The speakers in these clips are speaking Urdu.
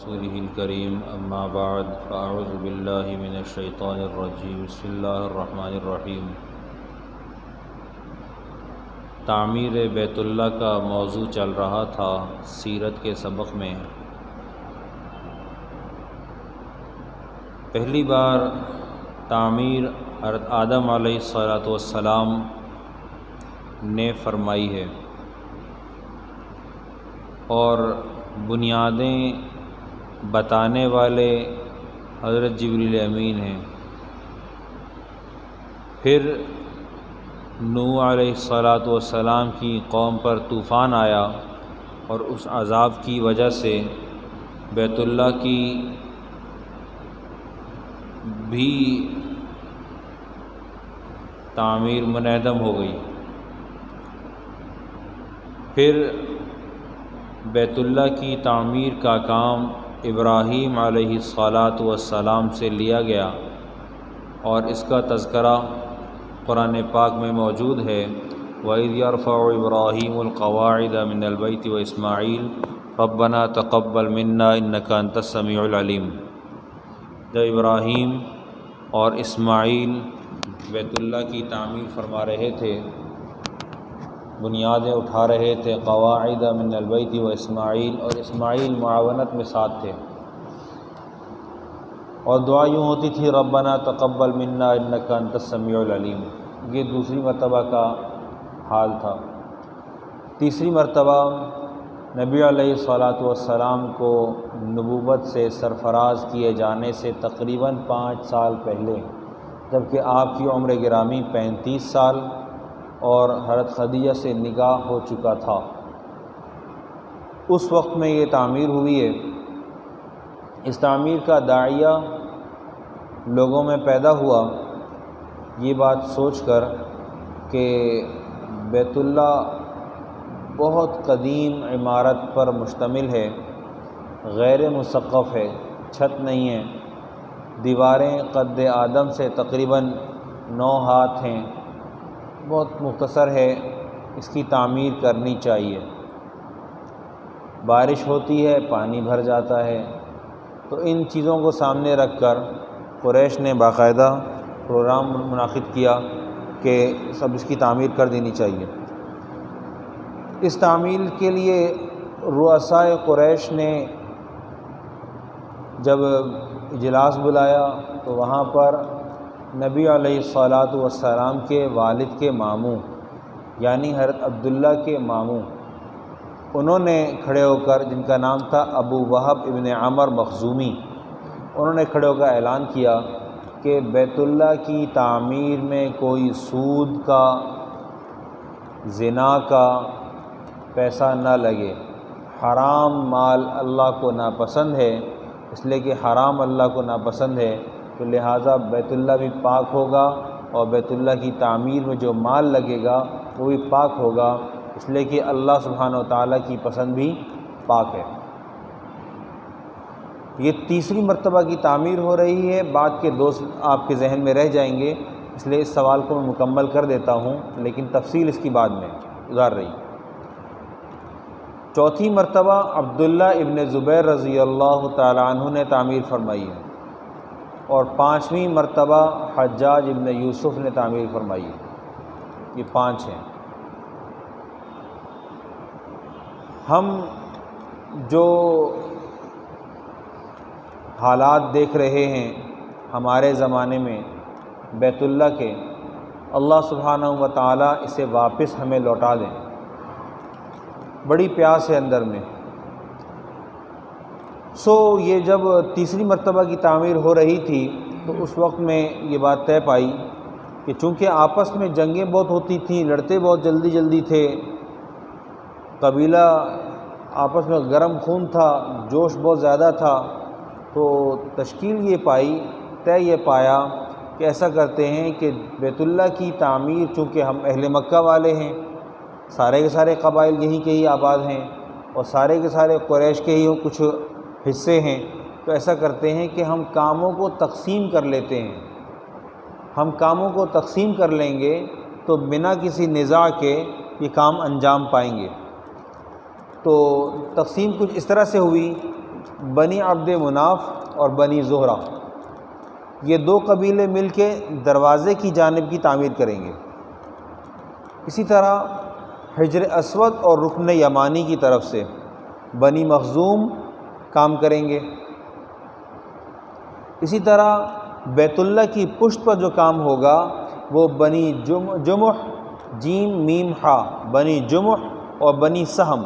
ورسوله الكريم أما بعد فأعوذ بالله من الشيطان الرجيم بسم الله الرحمن الرحيم۔ تعمیر بیت اللہ کا موضوع چل رہا تھا سیرت کے سبق میں۔ پہلی بار تعمیر حضرت آدم علیہ السلام نے فرمائی ہے اور بنیادیں بتانے والے حضرت جبریل امین ہیں۔ پھر نوح علیہ السلام کی قوم پر طوفان آیا اور اس عذاب کی وجہ سے بیت اللہ کی بھی تعمیر منہدم ہو گئی۔ پھر بیت اللہ کی تعمیر کا کام ابراہیم علیہ السلام سے لیا گیا اور اس کا تذکرہ قرآن پاک میں موجود ہے۔ وَإِذْ يَرْفَعُ إِبْرَاهِيمُ الْقَوَاعِدَ مِنَ الْبَيْتِ وَإِسْمَاعِيلُ رَبَّنَا تَقَبَّلْ مِنَّا إِنَّكَ أَنْتَ السَّمِيعُ الْعَلِيمُ۔ جب ابراہیم اور اسماعیل بیت اللہ کی تعمیر فرما رہے تھے، بنیادیں اٹھا رہے تھے، قواعد من البیت و اسماعیل، اور اسماعیل معاونت میں ساتھ تھے، اور دعا یوں ہوتی تھی ربنا تقبل منا انک انت السمیع العلیم۔ یہ دوسری مرتبہ کا حال تھا۔ تیسری مرتبہ نبی علیہ السلام کو نبوت سے سرفراز کیے جانے سے تقریباً 5 سال پہلے، جبکہ آپ کی عمر گرامی 35 سال اور حضرت خدیجہ سے نکاح ہو چکا تھا، اس وقت میں یہ تعمیر ہوئی ہے۔ اس تعمیر کا داعیہ لوگوں میں پیدا ہوا یہ بات سوچ کر کہ بیت اللہ بہت قدیم عمارت پر مشتمل ہے، غیر مسقف ہے، چھت نہیں ہے، دیواریں قد آدم سے تقریباً 9 ہاتھ ہیں، بہت مختصر ہے، اس کی تعمیر کرنی چاہیے۔ بارش ہوتی ہے، پانی بھر جاتا ہے، تو ان چیزوں کو سامنے رکھ کر قریش نے باقاعدہ پروگرام منعقد کیا کہ سب اس کی تعمیر کر دینی چاہیے۔ اس تعمیر کے لیے رؤسائے قریش نے جب اجلاس بلایا تو وہاں پر نبی علیہ السلام کے والد کے ماموں یعنی حضرت عبداللہ کے ماموں، انہوں نے کھڑے ہو کر، جن کا نام تھا ابو وہب ابن عمر مخزومی، انہوں نے کھڑے ہو کر اعلان کیا کہ بیت اللہ کی تعمیر میں کوئی سود کا، زنا کا پیسہ نہ لگے۔ حرام مال اللہ کو ناپسند ہے، اس لیے کہ حرام اللہ کو ناپسند ہے، تو لہٰذا بیت اللہ بھی پاک ہوگا اور بیت اللہ کی تعمیر میں جو مال لگے گا وہ بھی پاک ہوگا، اس لیے کہ اللہ سبحانہ وتعالیٰ کی پسند بھی پاک ہے۔ یہ تیسری مرتبہ کی تعمیر ہو رہی ہے۔ بعد کے دوست آپ کے ذہن میں رہ جائیں گے، اس لیے اس سوال کو میں مکمل کر دیتا ہوں، لیکن تفصیل اس کی بعد میں گزار رہی۔ چوتھی مرتبہ عبداللہ ابن زبیر رضی اللہ تعالی عنہ نے تعمیر فرمائی ہے، اور 5ویں مرتبہ حجاج ابن یوسف نے تعمیر فرمائی ہے۔ یہ 5 ہیں۔ ہم جو حالات دیکھ رہے ہیں ہمارے زمانے میں بیت اللہ کے، اللہ سبحانہ و تعالیٰ اسے واپس ہمیں لوٹا دیں، بڑی پیاس ہے اندر میں۔ یہ جب تیسری مرتبہ کی تعمیر ہو رہی تھی تو اس وقت میں یہ بات طے پائی کہ چونکہ آپس میں جنگیں بہت ہوتی تھیں، لڑتے بہت جلدی تھے، قبیلہ آپس میں گرم خون تھا، جوش بہت زیادہ تھا، تو تشکیل طے یہ پایا کہ ایسا کرتے ہیں کہ بیت اللہ کی تعمیر، چونکہ ہم اہل مکہ والے ہیں، سارے کے سارے قبائل یہیں کے ہی آباد ہیں اور سارے کے سارے قریش کے ہی کچھ حصے ہیں، تو ایسا کرتے ہیں کہ ہم کاموں کو تقسیم کر لیتے ہیں۔ ہم کاموں کو تقسیم کر لیں گے تو بنا کسی نزاع کے یہ کام انجام پائیں گے۔ تو تقسیم کچھ اس طرح سے ہوئی بنی عبد مناف اور بنی زہرہ، یہ دو قبیلے مل کے دروازے کی جانب کی تعمیر کریں گے۔ اسی طرح حجر اسود اور رکن یمانی کی طرف سے بنی مخزوم کام کریں گے۔ اسی طرح بیت اللہ کی پشت پر جو کام ہوگا وہ بنی جمح جیم میم ہا، بنی جمح اور بنی سہم،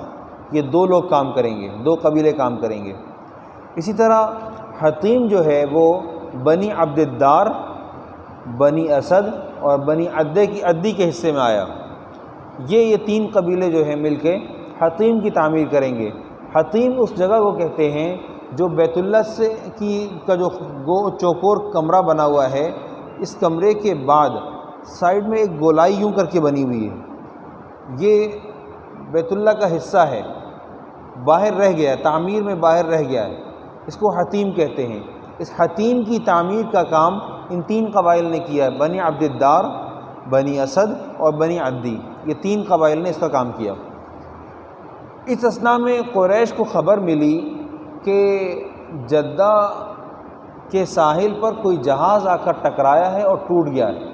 یہ دو لوگ کام کریں گے، دو قبیلے کام کریں گے۔ اسی طرح حطیم جو ہے وہ بنی عبد الدار، بنی اسد اور بنی عدی کے حصے میں آیا۔ یہ تین قبیلے جو ہیں مل کے حطیم کی تعمیر کریں گے۔ حطیم اس جگہ کو کہتے ہیں جو بیت اللہ کا جو چوکور کمرہ بنا ہوا ہے، اس کمرے کے بعد سائیڈ میں ایک گولائی یوں کر کے بنی ہوئی ہے، یہ بیت اللہ کا حصہ ہے، باہر رہ گیا ہے، تعمیر میں باہر رہ گیا ہے، اس کو حطیم کہتے ہیں۔ اس حطیم کی تعمیر کا کام ان تین قبائل نے کیا ہے، بنی عبد الدار، بنی اسد اور بنی عدی، یہ تین قبائل نے اس کا کام کیا۔ اس اثناء میں قریش کو خبر ملی کہ جدہ کے ساحل پر کوئی جہاز آ کر ٹکرایا ہے اور ٹوٹ گیا ہے،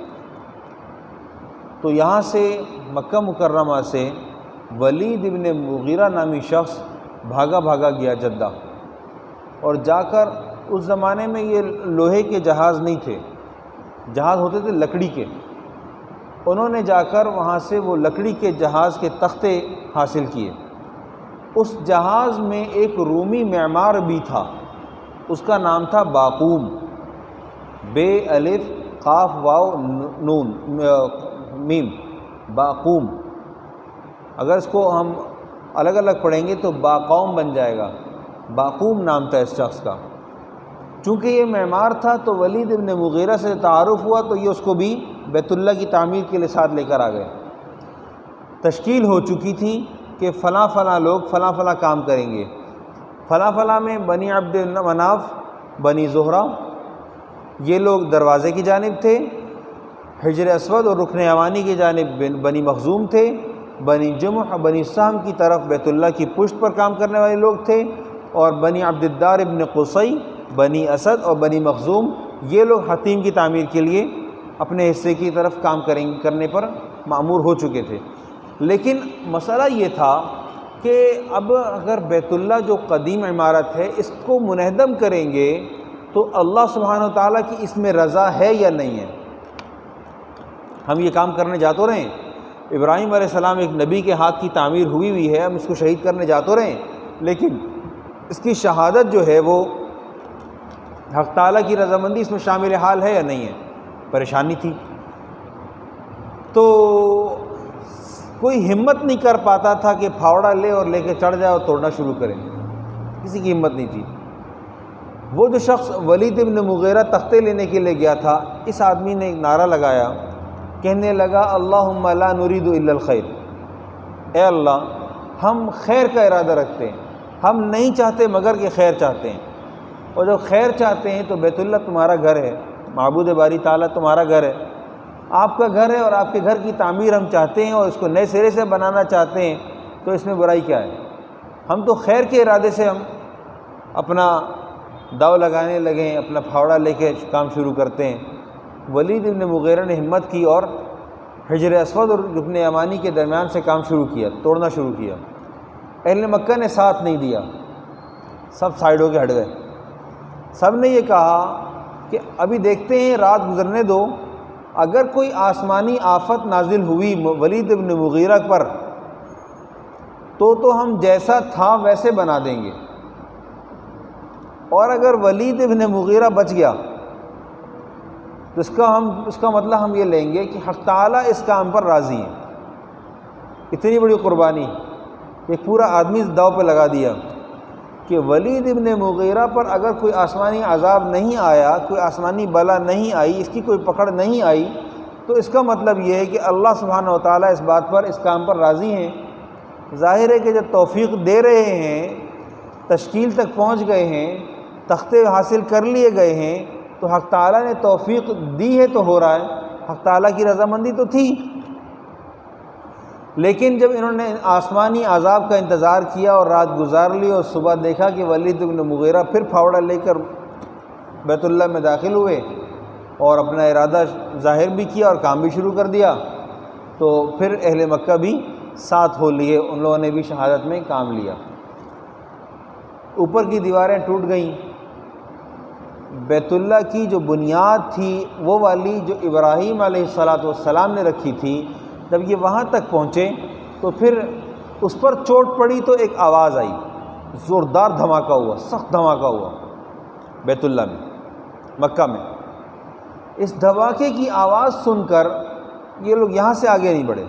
تو یہاں سے مکہ مکرمہ سے ولید ابن مغیرہ نامی شخص بھاگا گیا جدہ، اور جا کر اس زمانے میں یہ لوہے کے جہاز نہیں تھے، جہاز ہوتے تھے لکڑی کے، انہوں نے جا کر وہاں سے وہ لکڑی کے جہاز کے تختے حاصل کیے۔ اس جہاز میں ایک رومی معمار بھی تھا، اس کا نام تھا باقوم، بے الف قاف واو نون میم، باقوم۔ اگر اس کو ہم الگ الگ پڑھیں گے تو باقوم بن جائے گا، باقوم نام تھا اس شخص کا۔ چونکہ یہ معمار تھا تو ولید ابن مغیرہ سے تعارف ہوا تو یہ اس کو بھی بیت اللہ کی تعمیر کے لیے ساتھ لے کر آ گئے۔ تشکیل ہو چکی تھی کہ فلاں لوگ فلاں کام کریں گے۔ فلاں میں بنی عبد مناف، بنی زہرہ، یہ لوگ دروازے کی جانب تھے۔ حجر اسود اور رکن یمانی کی جانب بنی مخزوم تھے۔ بنی جمح، بنی سہم کی طرف بیت اللہ کی پشت پر کام کرنے والے لوگ تھے، اور بنی عبد الدار ابن قصی، بنی اسد اور بنی مخزوم، یہ لوگ حطیم کی تعمیر کے لیے اپنے حصے کی طرف کام کرنے پر مأمور ہو چکے تھے۔ لیکن مسئلہ یہ تھا کہ اب اگر بیت اللہ جو قدیم عمارت ہے اس کو منہدم کریں گے تو اللہ سبحانہ و تعالیٰ کی اس میں رضا ہے یا نہیں ہے۔ ہم یہ کام کرنے جا تو رہے ہیں، ابراہیم علیہ السلام ایک نبی کے ہاتھ کی تعمیر ہوئی ہے، ہم اس کو شہید کرنے جا تو رہے ہیں، لیکن اس کی شہادت جو ہے وہ حق تعالیٰ کی رضامندی اس میں شامل حال ہے یا نہیں ہے، پریشانی تھی۔ تو کوئی ہمت نہیں کر پاتا تھا کہ پھاوڑا لے اور لے کے چڑھ جائے اور توڑنا شروع کرے، کسی کی ہمت نہیں تھی۔ وہ جو شخص ولید ابن مغیرہ تختے لینے کے لیے گیا تھا، اس آدمی نے ایک نعرہ لگایا، کہنے لگا اللہم لا نرید الا الخیر، اے اللہ ہم خیر کا ارادہ رکھتے ہیں، ہم نہیں چاہتے مگر کہ خیر چاہتے ہیں، اور جب خیر چاہتے ہیں تو بیت اللہ تمہارا گھر ہے، معبود باری تعالیٰ تمہارا گھر ہے، آپ کا گھر ہے، اور آپ کے گھر کی تعمیر ہم چاہتے ہیں اور اس کو نئے سرے سے بنانا چاہتے ہیں، تو اس میں برائی کیا ہے؟ ہم تو خیر کے ارادے سے ہم اپنا داؤ لگانے لگے ہیں، اپنا پھاوڑا لے کے کام شروع کرتے ہیں۔ ولید ابن مغیرہ نے ہمت کی اور حجر اسود اور رکن یمانی کے درمیان سے کام شروع کیا، توڑنا شروع کیا۔ اہل مکہ نے ساتھ نہیں دیا، سب سائڈ ہو کے ہٹ گئے۔ سب نے یہ کہا کہ ابھی دیکھتے ہیں، رات گزرنے دو، اگر کوئی آسمانی آفت نازل ہوئی ولید ابن مغیرہ پر تو ہم جیسا تھا ویسے بنا دیں گے، اور اگر ولید ابن مغیرہ بچ گیا تو اس کا مطلب ہم یہ لیں گے کہ حق تعالیٰ اس کام پر راضی ہے۔ اتنی بڑی قربانی، ایک پورا آدمی داؤ پہ لگا دیا کہ ولید ابن مغیرہ پر اگر کوئی آسمانی عذاب نہیں آیا، کوئی آسمانی بلا نہیں آئی، اس کی کوئی پکڑ نہیں آئی، تو اس کا مطلب یہ ہے کہ اللہ سبحانہ و تعالیٰ اس بات پر، اس کام پر راضی ہیں۔ ظاہر ہے کہ جب توفیق دے رہے ہیں، تشکیل تک پہنچ گئے ہیں، تختے حاصل کر لیے گئے ہیں، تو حق تعالیٰ نے توفیق دی ہے تو ہو رہا ہے، حق تعالیٰ کی رضامندی تو تھی۔ لیکن جب انہوں نے آسمانی عذاب کا انتظار کیا اور رات گزار لی اور صبح دیکھا کہ ولید بن مغیرہ پھر پھاوڑا لے کر بیت اللہ میں داخل ہوئے اور اپنا ارادہ ظاہر بھی کیا اور کام بھی شروع کر دیا، تو پھر اہل مکہ بھی ساتھ ہو لیے، ان لوگوں نے بھی شہادت میں کام لیا۔ اوپر کی دیواریں ٹوٹ گئیں، بیت اللہ کی جو بنیاد تھی وہ والی جو ابراہیم علیہ السلام نے رکھی تھی، جب یہ وہاں تک پہنچے تو پھر اس پر چوٹ پڑی تو ایک آواز آئی، زوردار دھماکہ ہوا، سخت دھماکہ ہوا بیت اللہ میں، مکہ میں۔ اس دھماکے کی آواز سن کر یہ لوگ یہاں سے آگے نہیں بڑھے،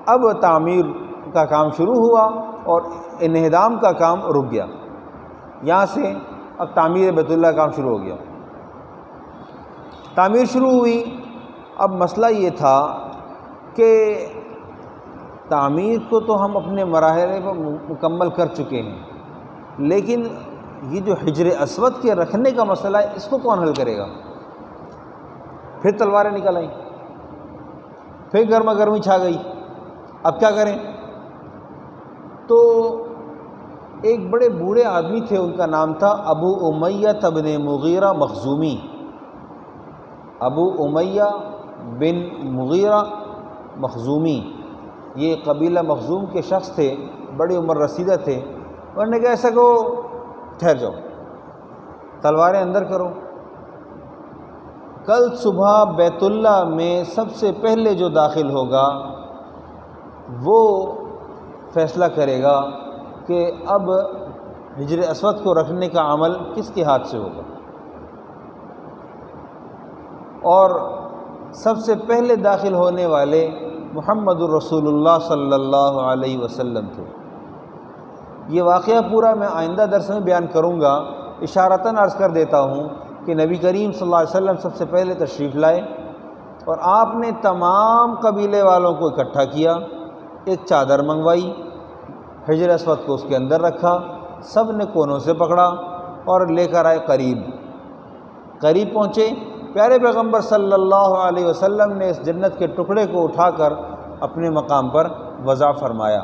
اب تعمیر کا کام شروع ہوا اور انہدام کا کام رک گیا، یہاں سے اب تعمیر بیت اللہ کا کام شروع ہو گیا۔ تعمیر شروع ہوئی، اب مسئلہ یہ تھا کہ تعمیر کو تو ہم اپنے مراحل پر مکمل کر چکے ہیں، لیکن یہ جو حجر اسود کے رکھنے کا مسئلہ ہے اس کو کون حل کرے گا؟ پھر تلواریں نکل آئیں، پھر گرما گرمی چھا گئی، اب کیا کریں؟ تو ایک بڑے بوڑھے آدمی تھے، ان کا نام تھا ابو امیہ بن مغیرہ مخزومی۔ ابو امیہ بن مغیرہ مخزومی، یہ قبیلہ مخزوم کے شخص تھے، بڑی عمر رسیدہ تھے۔ انہوں نے کہا ایسا کو ٹھہر جاؤ، تلواریں اندر کرو، کل صبح بیت اللہ میں سب سے پہلے جو داخل ہوگا وہ فیصلہ کرے گا کہ اب حجر اسود کو رکھنے کا عمل کس کے ہاتھ سے ہوگا، اور سب سے پہلے داخل ہونے والے محمد الرسول اللہ صلی اللہ علیہ وسلم تھے۔ یہ واقعہ پورا میں آئندہ درس میں بیان کروں گا، اشارتاً عرض کر دیتا ہوں کہ نبی کریم صلی اللہ علیہ وسلم سب سے پہلے تشریف لائے اور آپ نے تمام قبیلے والوں کو اکٹھا کیا، ایک چادر منگوائی، حجر اسود کو اس کے اندر رکھا، سب نے کونوں سے پکڑا اور لے کر آئے قریب پہنچے۔ پیارے پیغمبر صلی اللہ علیہ وسلم نے اس جنت کے ٹکڑے کو اٹھا کر اپنے مقام پر وضع فرمایا۔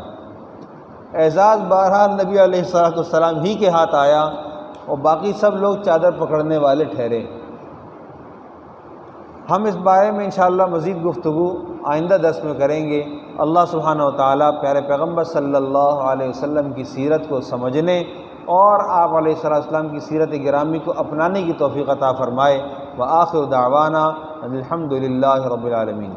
اعزاز بہرحال نبی علیہ السلام ہی کے ہاتھ آیا اور باقی سب لوگ چادر پکڑنے والے ٹھہرے۔ ہم اس بارے میں انشاءاللہ مزید گفتگو آئندہ درس میں کریں گے۔ اللہ سبحانہ و تعالیٰ پیارے پیغمبر صلی اللہ علیہ وسلم کی سیرت کو سمجھنے اور آپ علیہ السلام کی سیرت گرامی کو اپنانے کی توفیق عطا فرمائے۔ وآخر دعوانا الحمد للہ رب العالمین۔